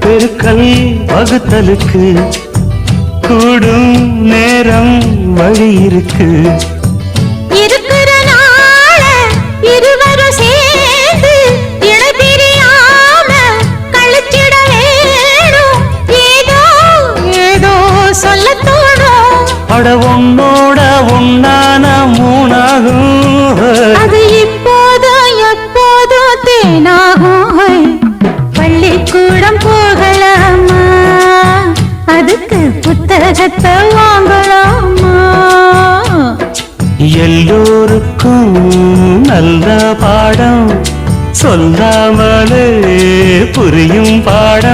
பெருக்கல் வகுத்தலுக்கு கூடும் நேரம் வழி இருக்கு. இருக்கிற நாள இருவரும் சேர்ந்து இணைபிரியாம கழிச்சிட வேணும். ஏதோ ஏதோ சொல்ல தோணும். அட உன்னோட உன்னான மூணாகும். அது இப்போதும் எப்போதும் தேனாகும். பள்ளிக்கூடம் போகலாமா, அதுக்கு புத்தகத்தை வாங்கலாமா? எல்லோருக்கும் நல்ல பாடம் சொல்லாமலே புரியும் பாடம்.